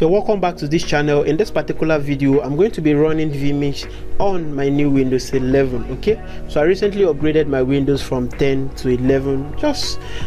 So welcome back to this channel. In this particular video, I'm going to be running vMix on my new Windows 11. Okay, so I recently upgraded my Windows from 10 to 11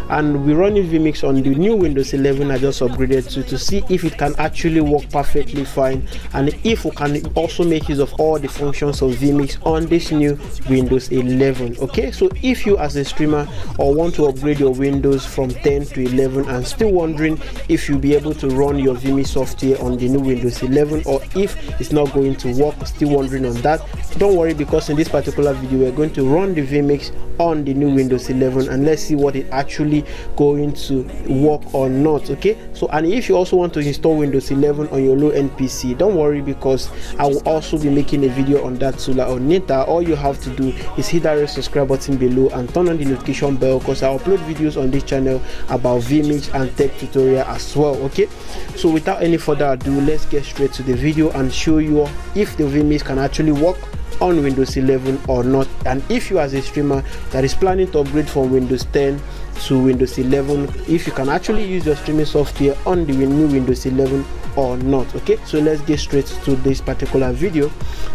and we're running vMix on the new Windows 11 I just upgraded to see if it can actually work perfectly fine, and if we can also make use of all the functions of vMix on this new Windows 11. Okay, so if you as a streamer or want to upgrade your Windows from 10 to 11 and still wondering if you'll be able to run your vMix software on the new Windows 11, or if it's not going to work, still wondering on that, don't worry, because in this particular video we're going to run the vMix on the new Windows 11 and let's see what it actually going to work or not. Okay, so and if you also want to install Windows 11 on your low-end PC, don't worry, because I will also be making a video on that sooner or later. All you have to do is hit that red subscribe button below and turn on the notification bell, because I upload videos on this channel about vMix and tech tutorial as well. Okay, so without any further ado, let's get straight to the video and show you if the vMix can actually work on Windows 11 or not, and if you as a streamer that is planning to upgrade from Windows 10 to Windows 11, if you can actually use your streaming software on the new Windows 11 or not. Okay, so let's get straight to this particular video.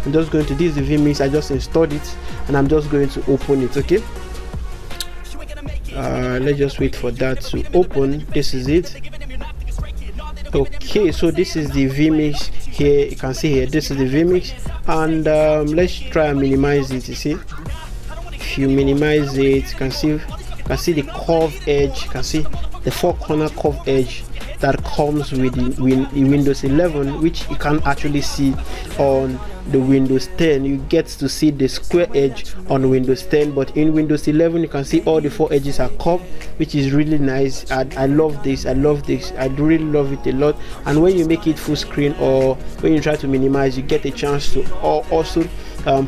I'm just going to this the vMix, I just installed it and I'm just going to open it. Okay, let's just wait for that to open. This is it. Okay, so this is the vMix here. You can see here, this is the vMix, and let's try and minimize it. You see, if you minimize it, you can see the curved edge. You can see the four corner curved edge that comes with the Windows 11, which you can actually see on the Windows 10. You get to see the square edge on Windows 10, but in Windows 11 you can see all the four edges are curved, which is really nice. I love this. I really love it a lot. And when you make it full screen or when you try to minimize, you get a chance to also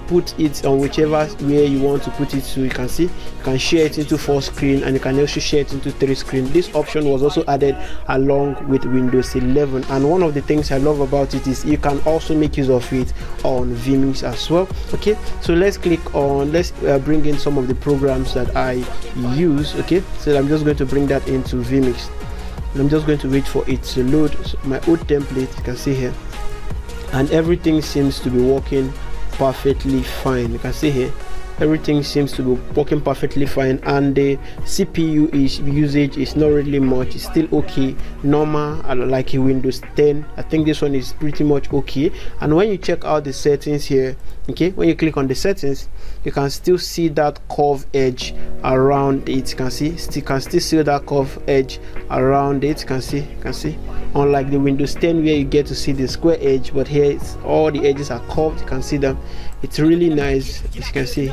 put it on whichever way you want to put it. So you can see you can share it into 4 screen and you can also share it into 3 screen. This option was also added along with Windows 11, and one of the things I love about it is you can also make use of it on vMix as well. Okay, so let's click on, let's bring in some of the programs that I use. Okay, so I'm just going to bring that into vMix and I'm just going to wait for it to load. So my old template, you can see here, and everything seems to be working perfectly fine. You can see here everything seems to be working perfectly fine, and the CPU usage is not really much. It's still okay, normal, like a Windows 10. I think this one is pretty much okay. And when you check out the settings here, okay, when you click on the settings, you can still see that curved edge around it. You can still see that curved edge around it. You can see unlike the Windows 10 where you get to see the square edge, but here it's all the edges are curved. You can see them. It's really nice. As you can see,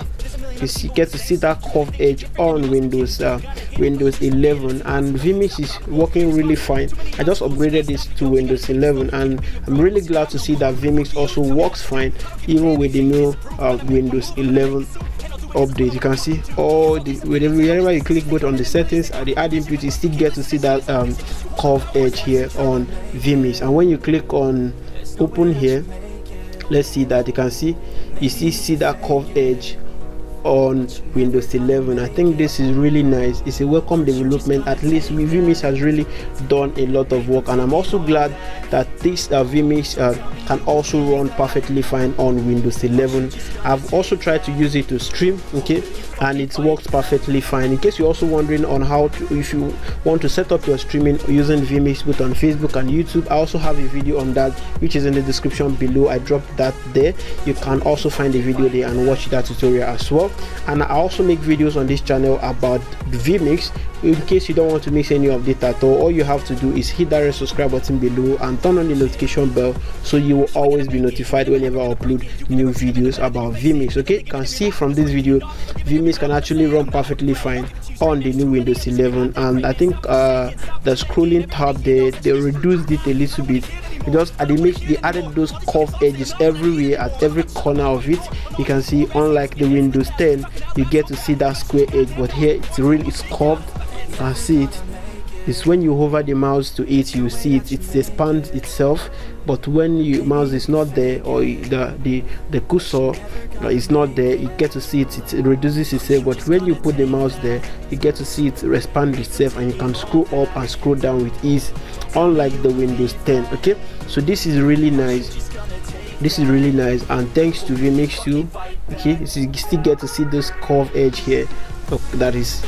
you get to see that curved edge on Windows 11, and vMix is working really fine. I just upgraded this to Windows 11 and I'm really glad to see that vMix also works fine even with the new Windows 11 update. You can see all the, whenever you click both on the settings and the add input, you still get to see that curved edge here on vMix. And when you click on open here, let's see that you can see, you see that curved edge on Windows 11. I think this is really nice. It's a welcome development. At least vMix has really done a lot of work, and I'm also glad that this vMix can also run perfectly fine on Windows 11. I've also tried to use it to stream, okay, and it works perfectly fine. In case you're also wondering on how to, if you want to set up your streaming using vMix both on Facebook and YouTube, I also have a video on that which is in the description below. I dropped that there. You can also find the video there and watch that tutorial as well. And I also make videos on this channel about vMix. In case you don't want to miss any update at all you have to do is hit that red subscribe button below and turn on the notification bell, so you will always be notified whenever I upload new videos about vMix. Okay, you can see from this video vMix can actually run perfectly fine on the new Windows 11, and I think the scrolling tab they reduced it a little bit. They added those curved edges everywhere at every corner of it. You can see, unlike the Windows 10 you get to see that square edge, but here it's curved. You can see it. is when you hover the mouse to it, you see it expands itself. But when your mouse is not there, or the cursor is not there, you get to see it reduces itself. But when you put the mouse there, you get to see it expand itself, and you can scroll up and scroll down with ease, unlike the Windows 10. Okay, so this is really nice. This is really nice, and thanks to vMix too. Okay, so you still get to see this curved edge here that is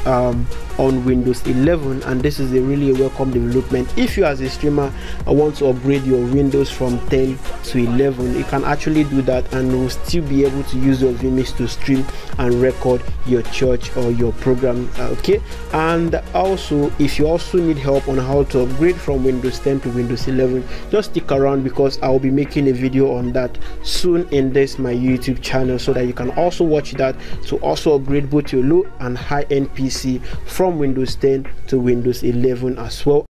on Windows 11, and this is a really welcome development. If you as a streamer want to upgrade your Windows from 10 to 11, you can actually do that, and will still be able to use your vMix to stream and record your church or your program. Okay, and also if you also need help on how to upgrade from Windows 10 to Windows 11, just stick around, because I will be making a video on that soon in this my YouTube channel, so that you can also watch that to also upgrade both your low and high-end PC from Windows 10 to Windows 11 as well.